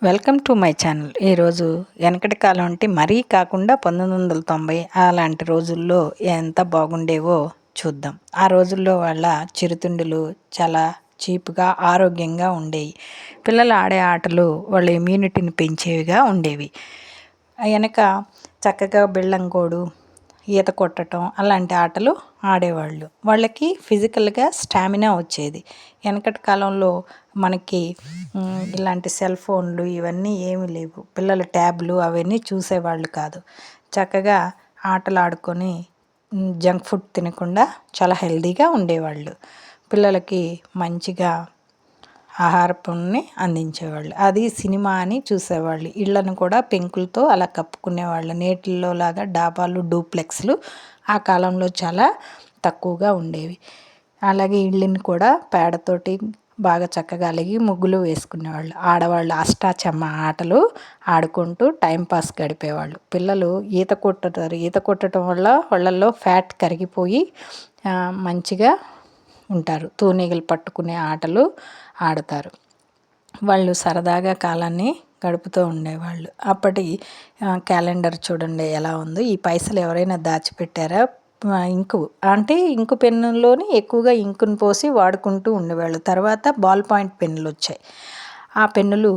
Welcome to my channel. ఈరోజు వెనకటి కాలం అంటే మరీ కాకుండా 1990 అలాంటి రోజుల్లో ఎంత బాగుండేవో చూద్దాం. ఆ రోజుల్లో వాళ్ళ చిరుతిండులు చాలా చీప్గా ఆరోగ్యంగా ఉండేవి. పిల్లలు ఆడే ఆటలు వాళ్ళ ఇమ్యూనిటీని పెంచేవిగా ఉండేవి. వెనక చక్కగా బిళ్ళంకోడు, ఈత కొట్టడం అలాంటి ఆటలు ఆడేవాళ్ళు. వాళ్ళకి ఫిజికల్గా స్టామినా వచ్చేది. వెనకటి కాలంలో మనకి ఇలాంటి సెల్ ఫోన్లు ఇవన్నీ ఏమీ లేవు. పిల్లలు ట్యాబ్లు అవన్నీ చూసేవాళ్ళు కాదు. చక్కగా ఆటలు ఆడుకొని జంక్ ఫుడ్ తినకుండా చాలా హెల్తీగా ఉండేవాళ్ళు. పిల్లలకి మంచిగా ఆహారపుని అందించేవాళ్ళు. అది సినిమా అని చూసేవాళ్ళు. ఇళ్ళను కూడా పెంకులతో అలా కప్పుకునేవాళ్ళు. నేటిల్లో లాగా డాబాలు, డూప్లెక్స్లు ఆ కాలంలో చాలా తక్కువగా ఉండేవి. అలాగే ఇళ్ళని కూడా పేడతోటి బాగా చక్కగా అలిగి ముగ్గులు వేసుకునేవాళ్ళు. ఆడవాళ్ళు అష్టాచమ్మ ఆటలు ఆడుకుంటూ టైంపాస్ గడిపేవాళ్ళు. పిల్లలు ఈత కొట్టుతారు. ఈత కొట్టడం వల్ల వాళ్ళల్లో ఫ్యాట్ కరిగిపోయి మంచిగా ఉంటారు. తూనీగలు పట్టుకునే ఆటలు ఆడతారు. వాళ్ళు సరదాగా కాలాన్ని గడుపుతూ ఉండేవాళ్ళు. అప్పటి క్యాలెండర్ చూడండి ఎలా ఉందో. ఈ పైసలు ఎవరైనా దాచిపెట్టారా? ఇంకు పెన్నులోని ఎక్కువగా ఇంకుని పోసి వాడుకుంటూ ఉండేవాళ్ళు. తర్వాత బాల్ పాయింట్ పెన్నులు వచ్చాయి. ఆ పెన్నులు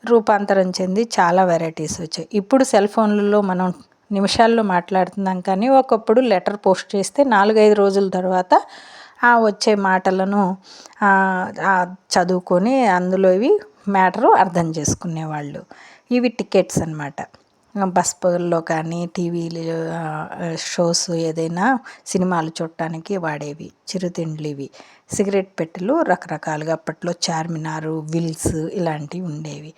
రూపాంతరం చెంది చాలా వెరైటీస్ వచ్చాయి. ఇప్పుడు సెల్ ఫోన్లలో మనం నిమిషాల్లో మాట్లాడుతున్నాం, కానీ ఒకప్పుడు లెటర్ పోస్ట్ చేస్తే 4-5 రోజుల తర్వాత వచ్చే మాటలను చదువుకొని అందులో మ్యాటరు అర్థం చేసుకునేవాళ్ళు. ఇవి టికెట్స్ అన్నమాట. బస్సుల్లో కానీ టీవీలు షోస్ ఏదైనా సినిమాలు చూడటానికి వాడేవి. చిరుతిండ్లు ఇవి. సిగరెట్ పెట్టెలు రకరకాలుగా అప్పట్లో చార్మినారు, విల్స్ ఇలాంటివి ఉండేవి.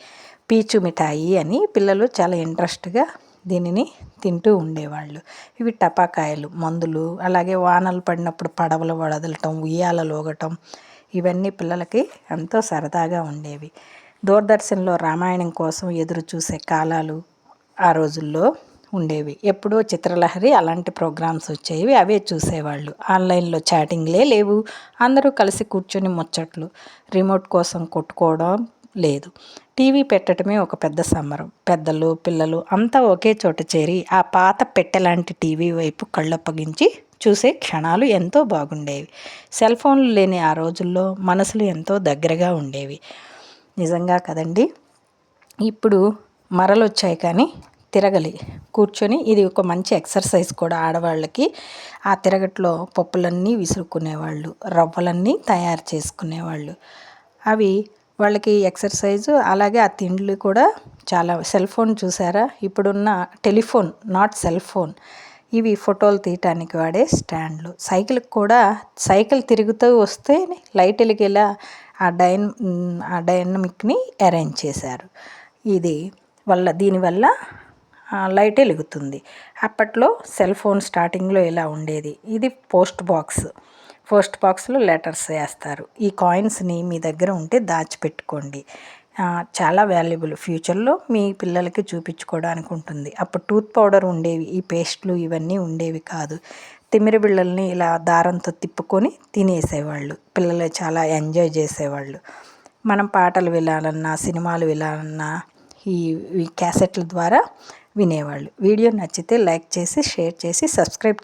పీచు మిఠాయి అని పిల్లలు చాలా ఇంట్రెస్ట్గా దీనిని తింటూ ఉండేవాళ్ళు. ఇవి టపాకాయలు, మందులు. అలాగే వానలు పడినప్పుడు పడవలు వదలటం, ఉయ్యాలలు ఊగటం ఇవన్నీ పిల్లలకి ఎంతో సరదాగా ఉండేవి. దూరదర్శన్లో రామాయణం కోసం ఎదురు చూసే కాలాలు ఆ రోజుల్లో ఉండేవి. ఎప్పుడో చిత్రలహరి అలాంటి ప్రోగ్రామ్స్ వచ్చేవి, అవే చూసేవాళ్ళు. ఆన్లైన్లో చాటింగ్లే లేవు. అందరూ కలిసి కూర్చొని ముచ్చట్లు. రిమోట్ కోసం కొట్టుకోవడం లేదు. టీవీ పెట్టడమే ఒక పెద్ద సంబరం. పెద్దలు పిల్లలు అంతా ఒకే చోట చేరి ఆ పాత పెట్టెలాంటి టీవీ వైపు కళ్ళప్పగించి చూసే క్షణాలు ఎంతో బాగుండేవి. సెల్ ఫోన్లు లేని ఆ రోజుల్లో మనసులు ఎంతో దగ్గరగా ఉండేవి. నిజంగా కదండి. ఇప్పుడు మరలు వచ్చాయి కానీ తిరగలి కూర్చొని ఇది ఒక మంచి ఎక్సర్సైజ్ కూడా ఆడవాళ్ళకి. ఆ తిరగట్లో పప్పులన్నీ విసురుకునేవాళ్ళు, రవ్వలన్నీ తయారు చేసుకునేవాళ్ళు. అవి వాళ్ళకి ఎక్సర్సైజు. అలాగే ఆ తిండ్లు కూడా చాలా. సెల్ ఫోన్ చూసారా? ఇప్పుడున్న టెలిఫోన్, నాట్ సెల్ ఫోన్. ఇవి ఫోటోలు తీయటానికి వాడే స్టాండ్లు. సైకిల్కి కూడా సైకిల్ తిరుగుతూ వస్తే లైట్ వెలిగేలా ఆ డైనమిక్ని అరేంజ్ చేశారు. దీనివల్ల లైట్ వెలుగుతుంది. అప్పట్లో సెల్ ఫోన్ స్టార్టింగ్లో ఇలా ఉండేది. ఇది పోస్ట్ బాక్స్లో లెటర్స్ వేస్తారు. ఈ కాయిన్స్ని మీ దగ్గర ఉంటే దాచిపెట్టుకోండి. చాలా వాల్యుబుల్. ఫ్యూచర్లో మీ పిల్లలకి చూపించుకోవడానికి ఉంటుంది. అప్పుడు టూత్ పౌడర్ ఉండేవి, ఈ పేస్ట్లు ఇవన్నీ ఉండేవి కాదు. తిమ్మిరి బిళ్ళల్ని ఇలా దారంతో తిప్పుకొని తినేసేవాళ్ళు. పిల్లలు చాలా ఎంజాయ్ చేసేవాళ్ళు. మనం పాటలు వినాలన్నా, సినిమాలు వినాలన్నా ఈ క్యాసెట్ల ద్వారా వినేవాళ్ళు. వీడియో నచ్చితే లైక్ చేసి, షేర్ చేసి, సబ్స్క్రైబ్